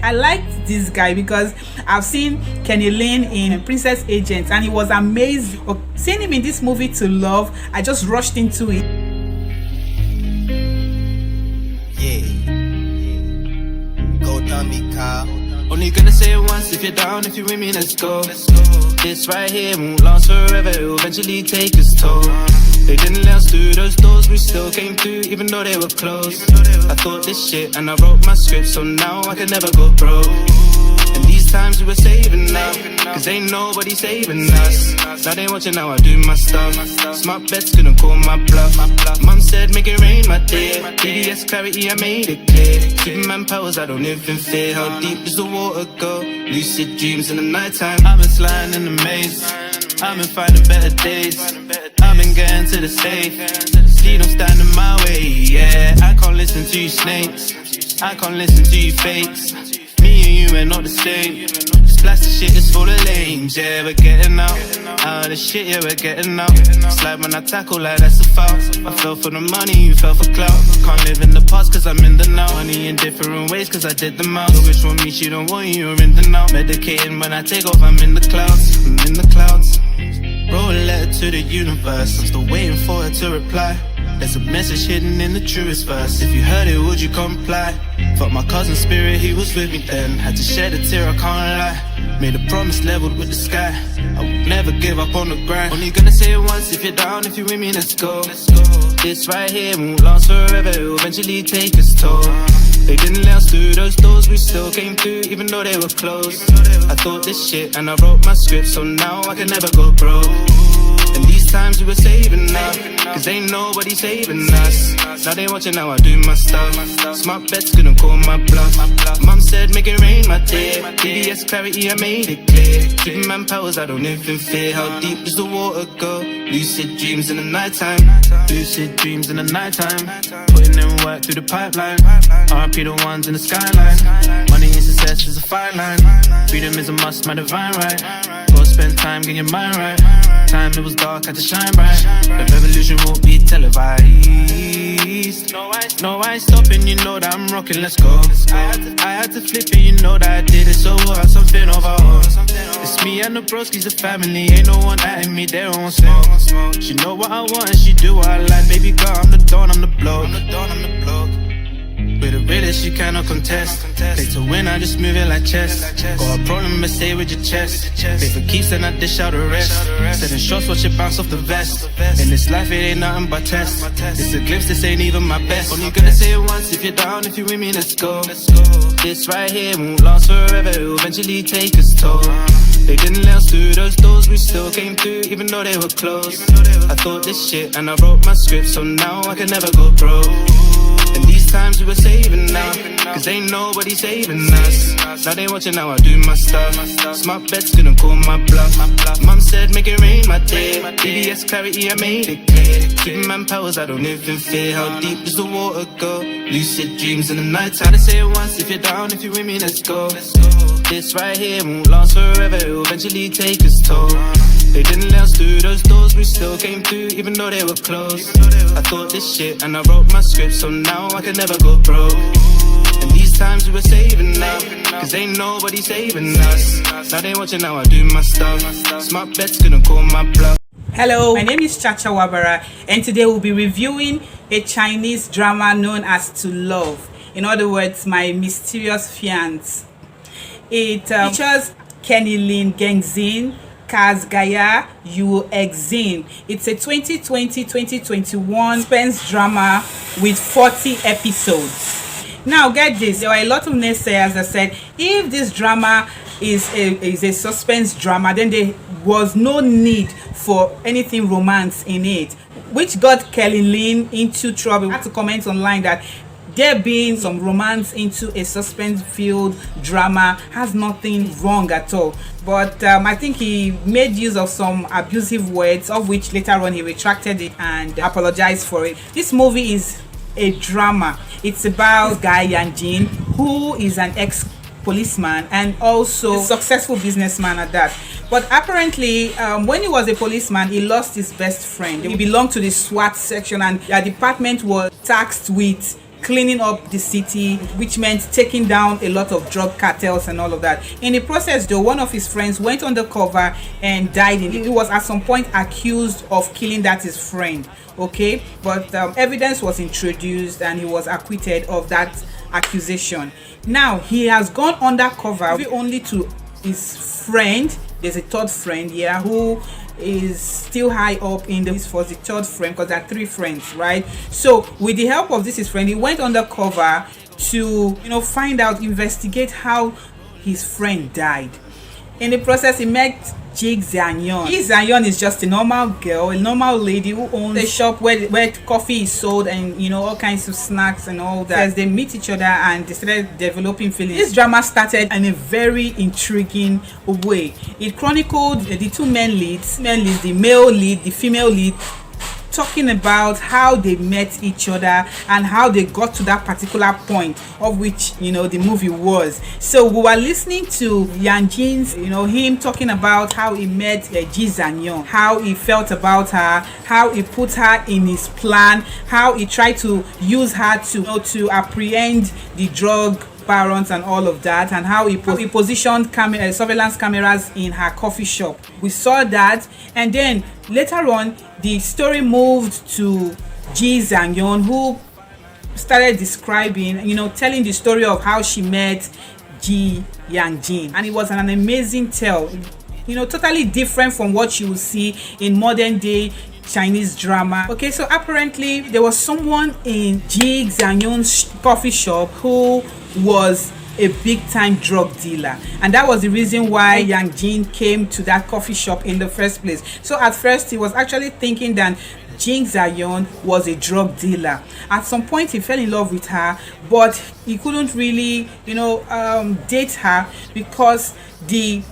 I liked this guy because I've seen Kenny Lin in Princess Agent and he was amazing. Seeing him in this movie To Love, I just rushed into it. Go dummy car. Only gonna say it once. If you're down, if you're with me, let's go. This right here won't last forever, it'll eventually take its toll. They didn't let us through those doors, we still came through even though they were closed. I thought this shit and I wrote my script, so now I can never go broke. And these times we were saving up, cause ain't nobody saving us. Now they watching how I do my stuff. Smart bets couldn't call my bluff. Mum said make it rain my day. BDS clarity, I made it clear. Superman powers, I don't even fear. How deep does the water go? Lucid dreams in the nighttime. I've been sliding in the maze, I've been finding better days. I've been getting to the safe. Sleep don't stand in my way, yeah. I can't listen to you snakes, I can't listen to you fakes. Me and you ain't not the same. This plastic shit is full of lames, yeah. We're getting out of the shit, yeah, we're getting out. It's like when I tackle like that's a foul. I fell for the money, you fell for clout. Can't live in the past cause I'm in the now. Money in different ways cause I did the most. So which one me, she don't want you, you're in the now. Medicating when I take off, I'm in the clouds. I'm in the clouds. Wrote a letter to the universe, I'm still waiting for her to reply. There's a message hidden in the truest verse. If you heard it, would you comply? Fuck my cousin's spirit, he was with me then. Had to shed a tear, I can't lie. Made a promise leveled with the sky, I would never give up on the grind. Only gonna say it once. If you're down, if you're with me, let's go. This right here won't last forever, it'll eventually take its toll. They didn't let us through those doors, we still came through even though they were closed. I thought this shit and I wrote my script, so now I can never go broke. And these times we were saving up, cause ain't nobody saving us. Now they watching how I do my stuff. Smart bets couldn't call my bluff. Mum said make it rain my day. BDS clarity, I made it clear. Superman powers, I don't even fear. How deep does the water go? Lucid dreams in the nighttime. Lucid dreams in the nighttime. Putting in work through the pipeline. RP the ones in the skyline. Money and success is a fine line. Freedom is a must, my divine right. Go spend time getting your mind right. Time it was dark, had to shine bright. The revolution won't be televised. No, I ain't stopping, you know that I'm rocking, let's go. I had to flip it, you know that I did it, so we'll have something overall. It's me and the broskies, the family, ain't no one atting me, they don't want smoke. She know what I want and she do what I like, baby girl, I'm the dawn, I'm the bloke. With the realest, you cannot contest. Play to win, I just move it like chess. Got a problem, but stay with your chest. Pay for keeps and I dish out the rest. Setting shots, watch it bounce off the vest. In this life, it ain't nothing but test. This a glimpse, this ain't even my best. Only gonna say it once. If you're down, if you're with me, let's go. This right here won't last forever, it'll eventually take its toll. They didn't let us through those doors, we still came through even though they were closed. I thought this shit and I wrote my script, so now I can never go broke. And these times we were saving now, cause ain't nobody saving us. Now they watching how I do my stuff. Smart bets couldn't call my bluff. Mum said make it rain my day. BDS clarity, I made it clear. Superman powers, I don't even fear. How deep does the water go? Lucid dreams in the night. Try to say it once. If you're down, if you're with me, let's go. This right here won't last forever, it'll eventually take its toll. They didn't let us through those doors, we still came through even though they were closed. I thought this shit and I wrote my script, so now I can never go broke. And these times we were saving up, cause ain't nobody saving us. Now they watching how I do my stuff. Smart bets couldn't call my bluff. Hello, my name is Chacha Wabara and today we'll be reviewing a Chinese drama known as To Love. In other words, My Mysterious Fiancé. It features Lin GengXin, Cass Gai, Xin. It's a 2020-2021 suspense drama with 40 episodes. Now get this, there were a lot of naysayers that said if this drama is a suspense drama, then there was no need for anything romance in it, which got Kelly Lin into trouble. I had to comment online that there being some romance into a suspense-filled drama has nothing wrong at all. But I think he made use of some abusive words, of which later on he retracted it and apologized for it. This movie is a drama. It's about Gai Yanjin, who is an ex-policeman and also a successful businessman at that. But apparently, when he was a policeman, he lost his best friend. He belonged to the SWAT section and their department was tasked with cleaning up the city, which meant taking down a lot of drug cartels and all of that. In the process though, one of his friends went undercover and died. He was at some point accused of killing his friend, okay, but evidence was introduced and he was acquitted of that accusation. Now he has gone undercover only to his friend. There's a third friend here who is still high up in this for the third friend, because there are 3 friends, right? So with the help of his friend, he went undercover to find out, investigate how his friend died. In the process, he met Ji Xiangyun. Ji Xiangyun is just a normal girl, a normal lady who owns a shop where coffee is sold and all kinds of snacks and all that. As they meet each other and they started developing feelings, this drama started in a very intriguing way. It chronicled the 2 men leads, the male lead, the female lead, talking about how they met each other and how they got to that particular point of which the movie was. So we were listening to Yang Jin's him talking about how he met Ji Xiangyun, how he felt about her, how he put her in his plan, how he tried to use her to apprehend the drug barons and all of that, and how he positioned surveillance cameras in her coffee shop. We saw that, and then later on the story moved to Ji Xiangyun, who started describing, telling the story of how she met Ji Yangjin, and it was an amazing tale, totally different from what you will see in modern day Chinese drama. Okay, so apparently there was someone in Ji Xiangyun's coffee shop who was a big-time drug dealer, and that was the reason why Yang Jin came to that coffee shop in the first place. So at first he was actually thinking that Ji Xiangyun was a drug dealer. At some point he fell in love with her, but he couldn't really date her because the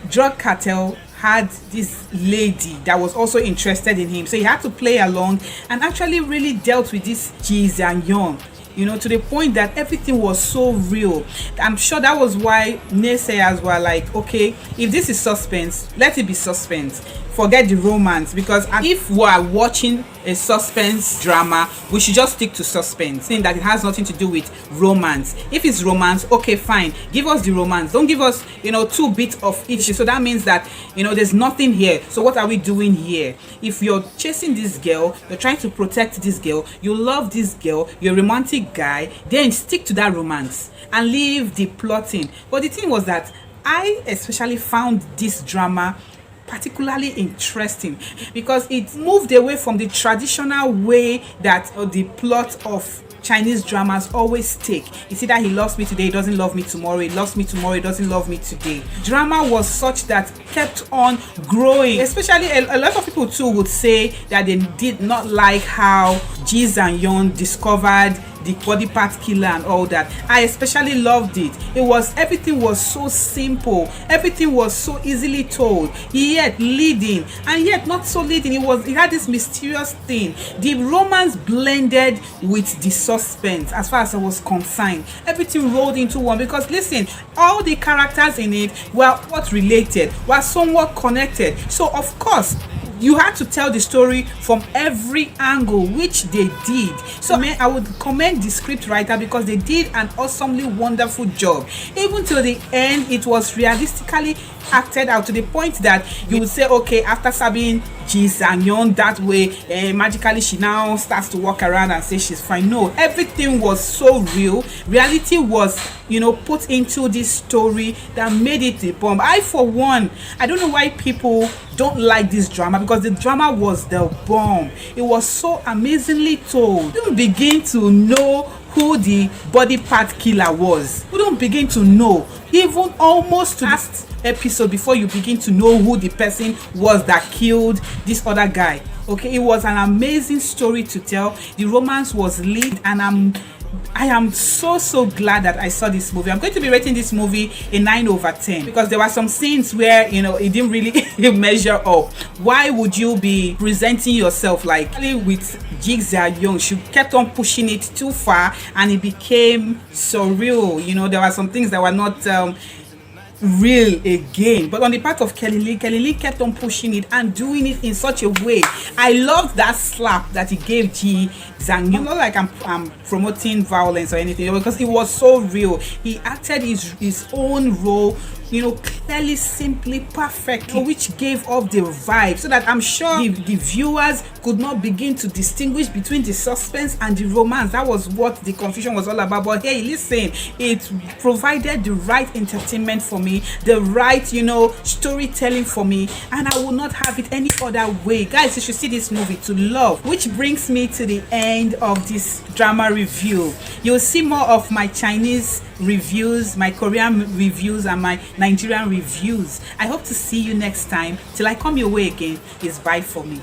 drug cartel had this lady that was also interested in him. So he had to play along and actually really dealt with this Ji Xiangyun, to the point that everything was so real. I'm sure that was why naysayers were like, okay, if this is suspense, let it be suspense. Forget the romance, because if we are watching a suspense drama, we should just stick to suspense, saying that it has nothing to do with romance. If it's romance, okay, fine, give us the romance, don't give us 2 bits of each. So that means that there's nothing here. So what are we doing here? If you're chasing this girl, you're trying to protect this girl, you love this girl, you're a romantic guy, then stick to that romance and leave the plotting. But the thing was that I especially found this drama particularly interesting because it moved away from the traditional way that the plot of Chinese dramas always take. It's either he loves me today, he doesn't love me tomorrow, he loves me tomorrow, he doesn't love me today. Drama was such that kept on growing. Especially a lot of people too would say that they did not like how Ji Xiangyun discovered the body part killer and all that. I especially loved it. Everything was so simple, everything was so easily told, yet leading and yet not so leading. It had this mysterious thing. The romance blended with the suspense. As far as I was concerned, everything rolled into one, because listen, all the characters in it were what related, were somewhat connected. So of course you had to tell the story from every angle, which they did. So I would commend the script writer because they did an awesomely wonderful job. Even till the end, it was realistically acted out to the point that you would say, okay, after stabbing Ji Xiangyun that way, magically she now starts to walk around and say she's fine. No, everything was so real. Reality was, put into this story that made it a bomb. I, for one, I don't know why people don't like this drama, because the drama was the bomb. It was so amazingly told. You don't begin to know who the body part killer was. You don't begin to know, even almost to last episode, before you begin to know who the person was that killed this other guy. Okay, it was an amazing story to tell. The romance was lit, and I am so glad that I saw this movie. I'm going to be rating this movie a 9/10 because there were some scenes where it didn't really measure up. Why would you be presenting yourself like with Ji Xiangyun? She kept on pushing it too far and it became surreal. There were some things that were not real again. But on the part of Kelly Lee kept on pushing it and doing it in such a way. I loved that slap that he gave Ji Zhang Yu. Not like I'm promoting violence or anything, because it was so real. He acted his own role, you know, clearly, simply, perfectly, which gave off the vibe, so that I'm sure the viewers could not begin to distinguish between the suspense and the romance. That was what the confusion was all about. But hey, listen, it provided the right entertainment for me, the right, you know, storytelling for me, and I will not have it any other way. Guys, you should see this movie to love. Which brings me to the end of this drama review. You'll see more of my Chinese reviews, my Korean reviews, and my Nigerian reviews. I hope to see you next time. Till I come your way again, it's bye for me.